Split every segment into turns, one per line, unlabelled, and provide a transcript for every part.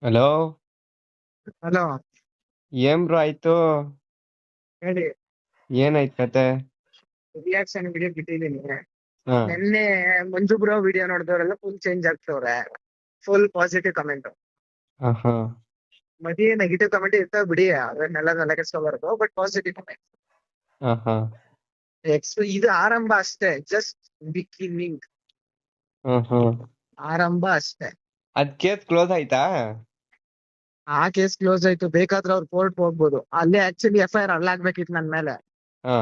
Hello.
Hello.
ಏನ್ bro ಆಯ್ತು?
ಹೇಳಿ.
ಏನಾಯ್ತ್ ಕತೆ?
ರಿಯಾಕ್ಷನ್ ವಿಡಿಯೋ ಬಿಟ್ಟಿದ್ದೀನಿ.
ಹಾ.
ನಿನ್ನೆ ಮಂಜು ಬ್ರೋ ವಿಡಿಯೋ ನೋಡಿದವರೆಲ್ಲ ಫುಲ್ ಚೇಂಜ್ ಆಗ್ತವ್ರೆ. Full positive comment.
ಹಾ.
ಮದಿ ನೆಗೆಟಿವ್ ಕಮೆಂಟ್ ಇರ್ತಾವ ಬಿಡಿ, ಅದನ್ನೆಲ್ಲ ತಲೆ ಕೆಡ್ಸ್ಕೊಬಾರ್ದು. ಬಟ್ ಪಾಸಿಟಿವ್ ಕಮೆಂಟ್
ಹಾ.
ಇದು ಆರಂಭ ಅಷ್ಟೇ, ಜಸ್ಟ್ ಬಿಗಿನಿಂಗ್.
ಹಾ.
ಆರಂಭ ಅಷ್ಟೇ.
ಅದ್ ಕೇಸ್ ಕ್ಲೋಸ್ ಆಯ್ತಾ?
ಆ ಕೇಸ್ ಕ್ಲೋಸ್ ಆಯ್ತು. ಬೇಕಾದ್ರೆ ಅವ್ರು ಕೋರ್ಟ್ ಹೋಗ್ಬೋದು. ಅಲ್ಲೇ ಆಕ್ಚುಲಿ FIR ಅಲ್ಲಾಗ್ಬೇಕಿತ್ತು ನನ್ ಮೇಲೆ.
ಹಾ.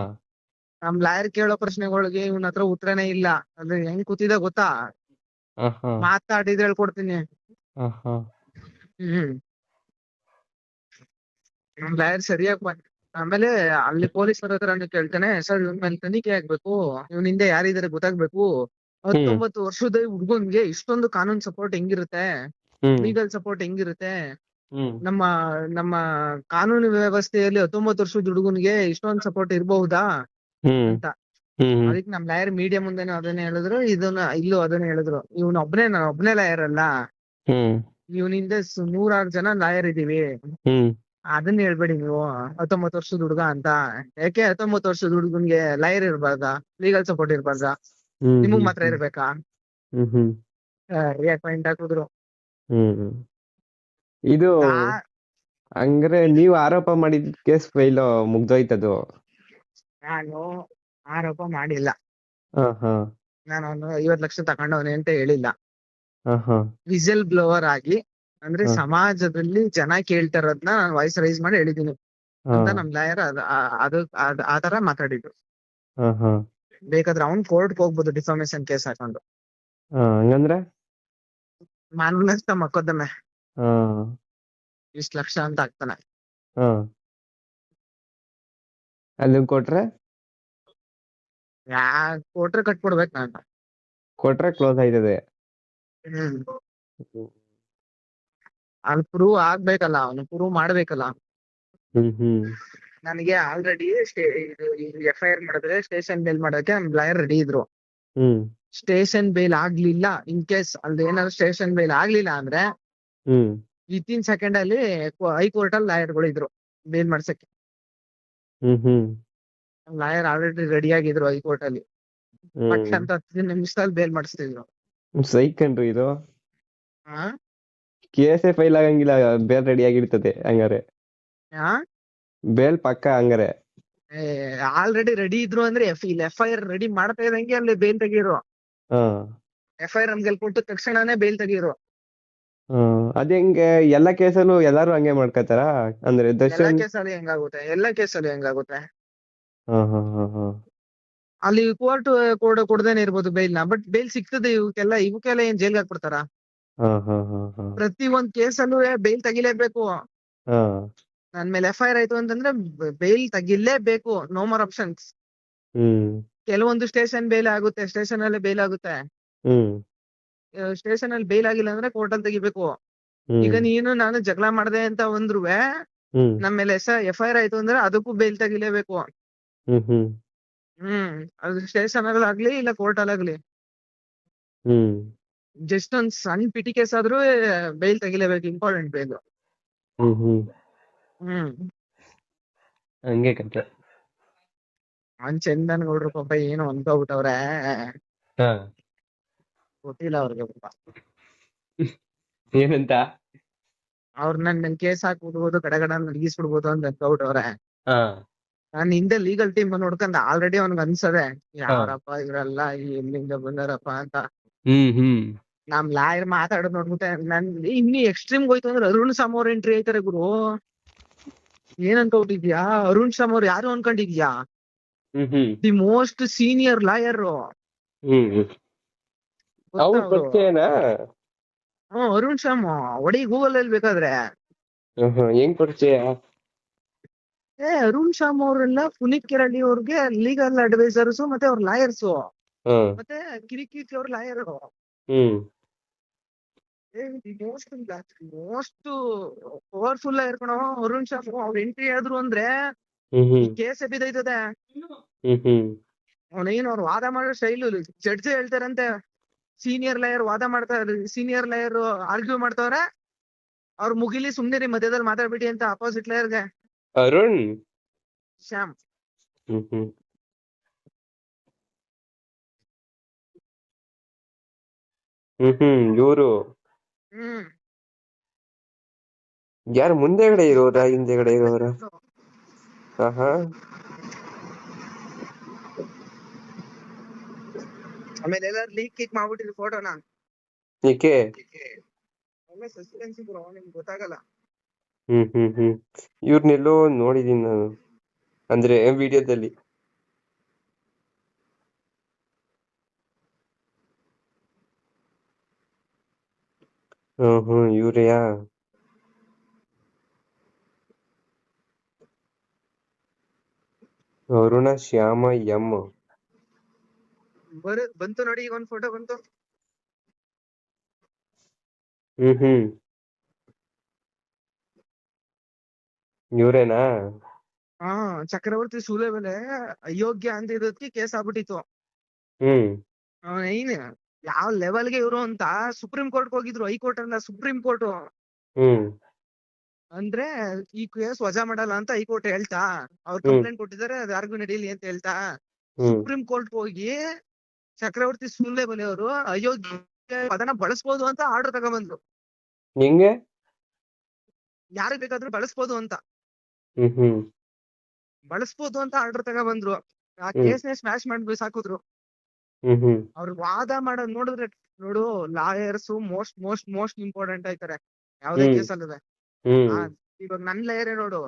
ನಮ್ ಲಾಯರ್ ಕೇಳೋ ಪ್ರಶ್ನೆಗಳಿಗೆ ಇವನ್ ಹತ್ರ ಉತ್ತರನೇ ಇಲ್ಲ. ಅದು ಹೆಂಗ್ ಕೂತಿದೆ ಗೊತ್ತಾ?
ಹಾ.
ಮಾತಾಡಿದ್ ಹೇಳ್ಕೊಡ್ತೀನಿ.
ಹಾ.
ಹ್ಮ್ ನಮ್ ಲಾಯರ್ ಸರಿಯಾಗಿ ಆಮೇಲೆ ಅಲ್ಲಿ ಪೊಲೀಸರ ಹತ್ರ ಕೇಳ್ತಾನೆ, ಸರ್ ಇವನ್ ಮೇಲೆ ತನಿಖೆ ಆಗ್ಬೇಕು, ಇವನ್ ಹಿಂದೆ ಯಾರಿದಾರೆ ಗೊತ್ತಾಗ್ಬೇಕು.
ಹ್ಮ್
19 ವರ್ಷದ ಹುಡ್ಗನ್ಗೆ ಇಷ್ಟೊಂದು ಕಾನೂನ್ ಸಪೋರ್ಟ್ ಹೆಂಗಿರುತ್ತೆ,
ಹ್ಮ್
ಲೀಗಲ್ ಸಪೋರ್ಟ್ ಹೆಂಗಿರುತ್ತೆ,
ಹ್ಮ್
ನಮ್ಮ ನಮ್ಮ ಕಾನೂನು ವ್ಯವಸ್ಥೆಯಲ್ಲಿ 19 ವರ್ಷದ ಹುಡುಗನ್ಗೆ ಇಷ್ಟೊಂದು ಸಪೋರ್ಟ್ ಇರಬಹುದಾ
ಹ್ಮ್
ಅಂತ.
ಹ್ಮ್
ಅದಕ್ಕೆ ನಮ್ ಲಾಯರ್ ಮೀಡಿಯಾ ಮುಂದೆನೂ ಅದನ್ನೇ ಹೇಳಿದ್ರು, ಇಲ್ಲೂ ಅದನ್ನೇ ಹೇಳಿದ್ರು. ನಾನು ಒಬ್ನೇ ಲಾಯರ್ ಅಲ್ಲ,
ಹ್ಮ್
ಇವನಿಂದ 106 ಜನ ಲಾಯರ್ ಇದೀವಿ.
ಹ್ಮ್
ಅದನ್ನ ಹೇಳ್ಬೇಡಿ ನೀವು 19 ವರ್ಷದ ಹುಡುಗ ಅಂತ. ಯಾಕೆ 19 ವರ್ಷದ ಹುಡುಗನ್ಗೆ ಲಾಯರ್ ಇರ್ಬಾರ್ದಾ, ಲೀಗಲ್ ಸಪೋರ್ಟ್ ಇರ್ಬಾರ್ದಾ?
ಹ್ಮ್
ನಿಮಗ್
ಹ್ಮ್
ಮಾತ್ರ ಇರ್ಬೇಕಾ?
ಹ್ಮ್ ಹ್ಮ್
ರಿಯಾಕ್ಟ್ ಪಾಯಿಂಟ್ ಹಾಕಿದ್ರು.
ಹ್ಮ್ ಇದು
ನಾ-
ಹಂಗ್ರೆ ನೀವ್ ಆರೋಪ ಮಾಡಿದ ಕೇಸ್ ಫೈಲ್ ಮುಗ್ದೋಯ್ತದು?
ನಾನು ಆರೋಪ ಮಾಡಿಲ್ಲ.
ಹಾ.
ನಾನು ಅವನು 50 ಲಕ್ಷ ತಗೊಂಡವನೆ ಅಂತ ಹೇಳಿಲ್ಲ.
ಹಾ.
ವಿಸಲ್ ಬ್ಲೋವರ್ ಆಗಿ, ಅಂದ್ರೆ
ಹಾ.
ಸಮಾಜದಲ್ಲಿ ಜನ ಕೇಳ್ತಾ ಇರೋದ್ನ ನಾನು ವಾಯ್ಸ್ ರೈಸ್ ಮಾಡಿ ಹೇಳಿದೀನಿ
ಹಾ.
ಅಂತ ನಮ್ ಲಾಯರ್ ಆ ತರ ಮಾತಾಡಿದ್ರು.
ಹಾ.
ಬೇಕಾದ್ರೆ ಅವ್ನ್ ಕೋರ್ಟ್ಗೆ ಹೋಗ್ಬೋದು ಡಿಫಾಮೇಶನ್ ಕೇಸ್ ಹಾಕೊಂಡು.
ಹಂಗಂದ್ರೆ?
ಮಾನನಷ್ಟ ಮೊಕದ್ದಮೆ.
ಹಾ.
ಇಷ್ಟ್ ಲಕ್ಷ ಅಂತ ಹಾಕ್ತಾನೆ.
ಹಾ. ಅಲ್ಲಿ ಕೊಟ್ರೆ?
ಕೊಟ್ರೆ ಕಟ್ಕೊಡ್ಬೇಕು ನಾನು.
ಕೊಟ್ರೆ ಕ್ಲೋಸ್ ಆಯ್ತದೆ.
ಹ್ಮ್ ಅಲ್ಲಿ ಪ್ರೂವ್ ಆಗ್ಬೇಕಲ್ಲ, ಅವನು ಪ್ರೂವ್ ಮಾಡ್ಬೇಕಲ್ಲ.
ಹ್ಮ್
ನನಗೆ ಆಲ್ರೆಡಿ ಇದು FIR ಮಾಡಿದ್ರೆ ಸ್ಟೇಷನ್ ಬೇಲ್ ಮಾಡೋಕೆ ನಮ್ ಲಾಯರ್ ರೆಡಿ ಇದ್ರು.
ಹ್ಮ್
ಸ್ಟೇಷನ್ ಬೇಲ್ ಆಗ್ಲಿಲ್ಲ, ಇನ್ ಕೇಸ್ ಅಲ್ಲಿ ಏನಾದ್ರು ಸ್ಟೇಷನ್ ಬೇಲ್ ಆಗ್ಲಿಲ್ಲ ಅಂದ್ರೆ
ಹ್ಮ್
ವಿತಿನ್ ಸೆಕೆಂಡ್ ಅಲ್ಲಿ ಹೈಕೋರ್ಟ್ ಅಲ್ಲಿ ಲಾಯರ್ಗಳು ಇದ್ರು ಬೇಲ್ ಮಾಡ್ಸಕ್ಕೆ.
ಹ್ಮ್
ಲಾಯರ್ ಆಲ್ರೆಡಿ ರೆಡಿ ಆಗಿದ್ರು ಹೈಕೋರ್ಟ್ ಅಲ್ಲಿ. ಪಟ್
ಹ್ಮ್
ಅಂತ 10 ನಿಮಿಷದಲ್ಲಿ ಬೇಲ್ ಮಾಡಿಸ್ತಿದ್ರು.
ಸೈಕಂಡ್ರಿ ಇದು.
ಹಾ
ಕೇಸೇ ಫೈಲ್ ಆಗಂಗಿಲ್ಲ, ಬೇಲ್ ರೆಡಿ ಆಗಿರ್ತದೆ ಹಂಗಾರೆ. ಬೇಲ್ ಪಕ್ಕ ಹಂಗಾರೆ.
ಆಲ್ರೆಡಿ ರೆಡಿ ಇದ್ರು ಅಂದ್ರೆ ಇಲ್ಲಿ FIR ರೆಡಿ ಮಾಡ್ತಾ ಇದ್ದಂಗೆ ಅಲ್ಲಿ ಬೇಲ್ ತೆಗೀರು.
ಹಾ.
FIR ನಮ್ಗೆ ಕೊಟ್ಟು ತಕ್ಷಣನೇ ಬೇಲ್ ತೆಗೀರು.
ಅದ್ ಹೆಂಗೆ ಎಲ್ಲಾ ಕೇಸಲ್ಲೂ ಎಲ್ಲಾರು ಹಂಗೆ ಮಾಡ್ಕೊತಾರ? ಅಂದ್ರೆ ದರ್ಶನ್.
ಎಲ್ಲಾ ಕೇಸಲ್ಲಿ ಹೆಂಗಾಗುತ್ತೆ?
ಹಾ.
ಅಲ್ಲಿ ಕೋರ್ಟ್ ಕೊಡದೇನೆ ಇರ್ಬೋದು ಬೇಲ್ನ, ಬಟ್ ಬೇಲ್ ಸಿಗ್ತದೆ ಇವಕ್ಕೆಲ್ಲ ಏನ್ ಜೈಲ್ಗೆ ಹಾಕ್ಬಿಡ್ತಾರ?
ಹಾ.
ಪ್ರತಿ ಒಂದ್ ಕೇಸಲ್ಲೂ ಬೇಲ್ ತೆಗಿಲೇಬೇಕು.
ಹಾ.
ನನ್ ಮೇಲೆ FIR ಆಯ್ತು ಅಂತಂದ್ರೆ ಬೇಲ್ ತೆಗಿಲೇಬೇಕು, ನೋ ಮೋರ್ ಆಪ್ಷನ್ಸ್.
ಹ್ಮ್
ಕೆಲವೊಂದು ಸ್ಟೇಷನ್ ಬೇಲ್ ಆಗುತ್ತೆ, ಸ್ಟೇಷನ್ ಅಲ್ಲೇ ಬೇಲ್ ಆಗುತ್ತೆ.
ಹ್ಮ್
ಸ್ಟೇಷನ್ ಅಲ್ಲಿ ಬೇಲ್ ಆಗಿಲ್ಲ ಅಂದ್ರೆ ಕೋರ್ಟ್ ಅಲ್ಲಿ ತೆಗಿಬೇಕು. ಈಗ
ಹ್ಮ್
ನೀನು ನಾನು ಜಗಳ ಮಾಡ್ದೆ ಅಂತ ಅಂದ್ರುವೆ
ಹ್ಮ್
ನಮ್ಮ ಮೇಲೆ FIR ಆಯ್ತು ಅಂದ್ರೆ ಅದಕ್ಕೂ ಬೇಲ್ ತೆಗಿಲೇಬೇಕು.
ಹ್ಮ್ ಹ್ಮ್
ಅದು ಸ್ಟೇಷನ್ ಅಲ್ಲಿ ಆಗ್ಲಿ ಇಲ್ಲ ಕೋರ್ಟ್ ಅಲ್ಲಿ ಆಗ್ಲಿ,
ಹ್ಮ್
ಜಸ್ಟ್ ಒಂದ್ ಸಣ್ಣ ಪಿಟಿ ಕೇಸ್ ಆದ್ರೂ ಬೇಲ್ ತೆಗಿಲೇಬೇಕು, ಇಂಪಾರ್ಟೆಂಟ್ ಬೇಲ್.
ಹ್ಮ್ ಹ್ಮ್
ಹ್ಮ್
ಹಂಗೆ ಕತೆ.
ಅವ್ನ್ ಚಂದನ್ ಗೌಡ್ರು ಪಾಪ ಏನೋ ಅನ್ಕೋಬಿಟ್ಟವ್ರೆ.
ಹಾ.
ಗೊತ್ತಿಲ್ಲ ಅವ್ರಿಗೆ ಪಾಪ.
ಏನಂತ?
ಅವ್ರ ನನ್ ಕೇಸ್ ಹಾಕ್ಬಿಡ್ಬೋದು, ಗಡಗಡ ನಡಗಿಸ್ಬಿಡ್ಬೋದು ಅಂತ ಅನ್ಕೋಬಿಟ್ಟವ್ರೆ.
ಹಾ.
ನಾನ್ ಹಿಂದೆ ಲೀಗಲ್ ಟೀಮ್ ನೋಡ್ಕೊಂಡ್ ಆಲ್ರೆಡಿ ಅವ್ನಿಗೆ ಅನ್ಸದೆ,
ಹಾ.
ಯಾರಪ್ಪ ಇವ್ರೆಲ್ಲ ಎಲ್ಲಿಂದ ಬಂದಾರಪ್ಪ ಅಂತ.
ಹ್ಮ್
ನಮ್ ಲಾಯರ್ ಮಾತಾಡೋದ್ ನೋಡ್ಬಿಟ್ಟೆ ನನ್ ಇನ್ನು ಎಕ್ಸ್ಟ್ರೀಮ್ ಹೋಯ್ತು ಅಂದ್ರೆ ಅರುಣ್ ಸಮ್ ಅವ್ರ ಎಂಟ್ರಿ ಆಯ್ತಾರೆ ಗುರು. ಏನ್ ಅನ್ಕೋಬಿಟ್ಟಿದ್ಯಾ? ಅರುಣ್ ಸಮ್ ಅವ್ರು ಯಾರು ಅನ್ಕೊಂಡಿದ್ಯಾ?
ಹ್ಮ್
ದಿ ಮೋಸ್ಟ್ ಸೀನಿಯರ್ ಲಾಯರ್.
ಹ್ಮ್
ಗೊತ್ತಾ
ಅವ್ರ
ಅವರು?
ಪರಿಚಯನಾ?
ಅರುಣ್ ಶಮ್ ಒಡಿ ಗೂಗಲ್ ಅಲ್ಲಿ ಬೇಕಾದ್ರೆ.
ಹೆಂಗ್ ಪರಿಚಯ?
ಅರುಣ್ ಶಾಮ್ ಅವರೆಲ್ಲ ಪುನೀತ್ ಕೆರಳಿ ಅವ್ರಿಗೆ ಲೀಗಲ್ ಅಡ್ವೈಸರ್ಸ್ ಮತ್ತೆ ಅವ್ರ ಲಾಯರ್ಸ್.
ಹ್ಮ್
ಮತ್ತೆ ಕಿರಿಕೀರ್ತಿ ಅವ್ರ ಲಾಯರ್.
ಹ್ಮ್
ಮೋಸ್ಟ್ ಪವರ್ಫುಲ್ ಲಾಯರ್ ಕಣೋ ಅರುಣ್ ಶಾಮ್. ಅವ್ರ ಎಂಟ್ರಿ ಆದ್ರು ಅಂದ್ರೆ ಈ
ಹ್ಮ್
ಕೇಸ್ ಬಿದ್ದೈತದೆ.
ಹ್ಮ್
ಅವನೇನು ಅವ್ರು ವಾದ ಮಾಡೋ ಸ್ಟೈಲು ಜಡ್ಜ್ ಹೇಳ್ತಾರಂತೆ, ಸೀನಿಯರ್ ಲಾಯರ್ ವಾದ ಮಾಡ್ತಾರೆ, ಸೀನಿಯರ್ ಲಾಯರ್ ಆರ್ಗ್ಯೂ ಮಾಡ್ತಾವ್ರೆ, ಅವ್ರು ಮುಗಿಲಿ ಸುಮ್ನಿರಿ ಮಧ್ಯದಲ್ಲಿ ಮಾತಾಡ್ಬಿಡಿ ಅಂತ ಅಪೋಸಿಟ್ ಲೇಯರ್ಗೆ
ಅರುಣ್.
ಶ್ಯಾಮ್.
ಹ್ಮ್ ಹ್ಮ್ ಇವ್ರು
ಹ್ಮ್
ಯಾರು ಮುಂದೆಗಡೆ ಇರೋರ ಹಿಂದೆಗಡೆ ಇರೋರ? ಆಹಾ.
ಆಮೇಲೆ ಎಲ್ಲಾರು ಲೀಕ್ ಕಿಕ್ ಮಾಡ್ಬಿಟ್ಟಿದ್ರು ಫೋಟೋನ.
ಏಕೆ?
ಒಳ್ಳೆ ಸಸ್ಪೆನ್ಸ್ ಬ್ರೋ, ನಿಮ್ಗೆ ಗೊತ್ತಾಗಲ್ಲ.
ಇವ್ರನ್ನೆಲ್ಲೋ ನೋಡಿದೀನಿ ನಾನು, ಅಂದ್ರೆ ವಿಡಿಯೋದಲ್ಲಿ. ಇವ್ರೆಯಾ? ಅರುಣ ಶ್ಯಾಮ ಎಂ.
ಬಂತು ನೋಡಿ, ಈಗ ಒಂದ್ ಫೋಟೋ ಬಂತು.
ಇವ್ರೇನಾ?
ಹಾ, ಚಕ್ರವರ್ತಿ ಸೂಲೆ ಮೇಲೆ ಅಯೋಗ್ಯ ಅಂತ ಇದಕ್ಕೆ ಕೇಸ್ ಆಗ್ಬಿಟ್ಟಿತ್ತು. ಏನ್ ಯಾವ ಲೆವೆಲ್ಗೆ ಇವ್ರು ಅಂತ ಸುಪ್ರೀಂ ಕೋರ್ಟ್ ಹೋಗಿದ್ರು. ಹೈಕೋರ್ಟ್ ಅಲ್ಲ, ಸುಪ್ರೀಂ ಕೋರ್ಟ್. ಅಂದ್ರೆ ಈ ಕೇಸ್ ವಜಾ ಮಾಡಲ್ಲ ಅಂತ ಹೈಕೋರ್ಟ್ ಹೇಳ್ತಾ, ಅವ್ರು ಕಂಪ್ಲೇಂಟ್ ಕೊಟ್ಟಿದ್ದಾರೆ, ಅದು ಯಾರಿಗೂ ನಡೀಲಿ ಅಂತ ಹೇಳ್ತಾ ಸುಪ್ರೀಂ ಕೋರ್ಟ್ ಹೋಗಿ ಚಕ್ರವರ್ತಿ ಸೂಲೆ ಬಲೆ ಅವರು ಅಯೋಗ್ಯ ಪದನ ಬಳಸ್ಬೋದು ಅಂತ ಆರ್ಡರ್ ತಗೊಂಡ್ಬಂದ್ರು.
ಹೆಂಗೆ?
ಯಾರಿಗ್ ಬೇಕಾದ್ರೂ ಬಳಸ್ಬೋದು ಅಂತ ಆರ್ಡರ್ ತಗೊಂಡ್ಬಂದ್ರು. ಆ ಕೇಸ್ನೇ ಸ್ಮ್ಯಾಶ್ ಮಾಡಿ ಸಾಕಿದ್ರು. ಅವ್ರು ವಾದ ಮಾಡೋದ್ ನೋಡಿದ್ರೆ ನೋಡು, lawyers most most most important ಆಯ್ತಾರೆ ಯಾವ್ದೇ ಕೇಸ್ ಅಲ್ಲದೆ. ಇವಾಗ ನನ್ ಲಾಯರೇ ನೋಡು,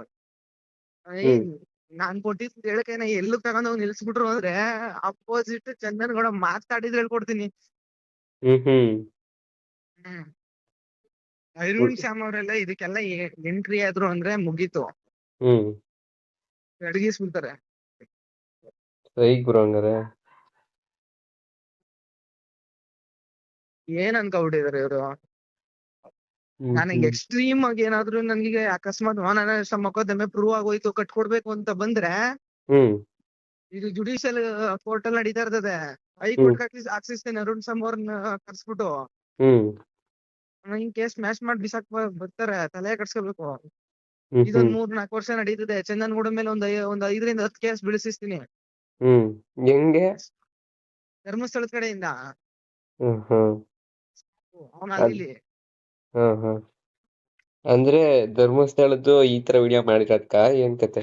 ನಾನ್ ಕೊಟ್ಟಿದ್ ಹೇಳಿಕೆನ ಎಲ್ಲೂ ತಗೊಂಡೋಗಿ ನಿಲ್ಸ್ಬಿಟ್ರು ಅಂದ್ರೆ ಅಪೋಸಿಟ್ ಚಂದನ್ ಗೌಡ ಮಾತಾಡಿದ್ರೆ ಹೇಳ್ಕೊಡ್ತೀನಿ. ಅರುಣ್ ಶ್ಯಾಮ್ ಅವರೆಲ್ಲ ಇದಕ್ಕೆಲ್ಲ ಎಂಟ್ರಿ ಆದ್ರು ಅಂದ್ರೆ ಮುಗೀತು, ಅಡಗಿಸ್ಬಿಡ್ತಾರೆ. ಏನ್ ಅನ್ಕೊಬಿಟ್ಟಿದಾರೆ ಇವ್ರು. ನನಗೆ ಎಕ್ಸ್ಟ್ರೀಮ್ ಆಗಿ ಏನಾದ್ರು ನನಗೆ ಅಕಸ್ಮಾತ್ ಮೊಕದ್ದಮೆ ಪ್ರೂವ್ ಆಗೋಯ್ತು, ಕಟ್ಕೊಡ್ಬೇಕು ಅಂತ ಬಂದ್ರೆ, ಇದು ಜುಡಿಷಿಯಲ್ ಕೋರ್ಟ್ ಅಲ್ಲಿ ನಡೀತಾ ಇರ್ತದೆ. ಹೈಕೋರ್ಟ್ ಹಾಕ್ಸಿಸ್ತೇನೆ ಅರುಣ್ ಶ್ಯಾಮ್ ಅವ್ರನ್ನ ಕರ್ಸ್ಬಿಟ್ಟು. ಹಿಂಗ್ ಕೇಸ್ ಸ್ಮ್ಯಾಶ್ ಮಾಡಿ ಬಿಸಾಕ್ ಬರ್ತಾರೆ, ತಲೆ ಕಟ್ಸ್ಕೋಬೇಕು. ಇದೊಂದ್ 3-4 ವರ್ಷ ನಡೀತದೆ. ಚಂದನ್ಗೌಡ ಮೇಲೆ ಒಂದ್ 5ರಿಂದ 10 ಕೇಸ್ ಬೀಳಿಸ್ತೀನಿ.
ಹೆಂಗೆ?
ಧರ್ಮಸ್ಥಳದ ಕಡೆಯಿಂದ ಅವನಾಗಿಲಿ.
ಅಂದ್ರೆ ಧರ್ಮಸ್ಥಳದ್ದು ಈ ತರ ವಿಡಿಯೋ ಮಾಡಿರದ್ಕ ಏನ್ ಕತೆ?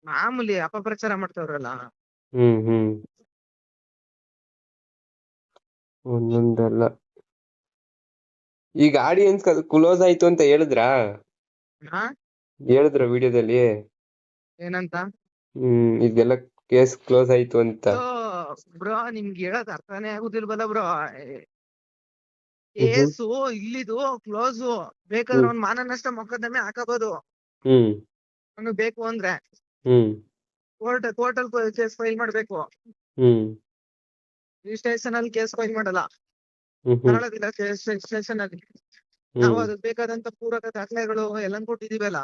ಮಾಮೂಲಿ ಅಪಪ್ರಚಾರ ಮಾಡ್ತಾವ್ರಲ್ಲ.
ಒಂದೊಂದಲ್ಲ. ಈಗ ಆಡಿಯನ್ಸ್ ಕ್ಲೋಸ್ ಆಯ್ತು ಅಂತ ಹೇಳಿದ್ರ ವಿಡಿಯೋದಲ್ಲಿ?
ಏನಂತ?
ಇದೆಲ್ಲ ಕೇಸ್ ಕ್ಲೋಸ್ ಆಯ್ತು ಅಂತ.
ಬ್ರೋ, ನಿಮ್ಗೆ ಹೇಳೋದ್ ಅರ್ಥನೇ ಆಗುದಿಲ್ವಲ್ಲ ಬ್ರೋ. ಕೇಸು ಇಲ್ಲಿದು ಕ್ಲೋಸ್. ಬೇಕಾದ್ರೆ ಒಂದ್ ಮಾನನಷ್ಟ ಮೊಕದ್ದಮೆ ಹಾಕಬಹುದು ಅವ್ನಿಗೆ ಬೇಕು ಅಂದ್ರೆ. ಕೋರ್ಟ್ ಅಲ್ಲಿ ಕೇಸ್ ಫೈಲ್ ಮಾಡ್ಬೇಕು. ಈ ಸ್ಟೇಷನ್ ಅಲ್ಲಿ ಕೇಸ್ ಫೈಲ್ ಮಾಡಲ್ಲ, ಕನ್ನಡದಿಂದ ಸ್ಟೇಷನ್ ಅಲ್ಲಿ. ನಾವು ಅದಕ್ಕೆ ಬೇಕಾದಂತ ಪೂರಕ ದಾಖಲೆಗಳು ಎಲ್ಲ ಕೊಟ್ಟಿದೀವಲ್ಲ.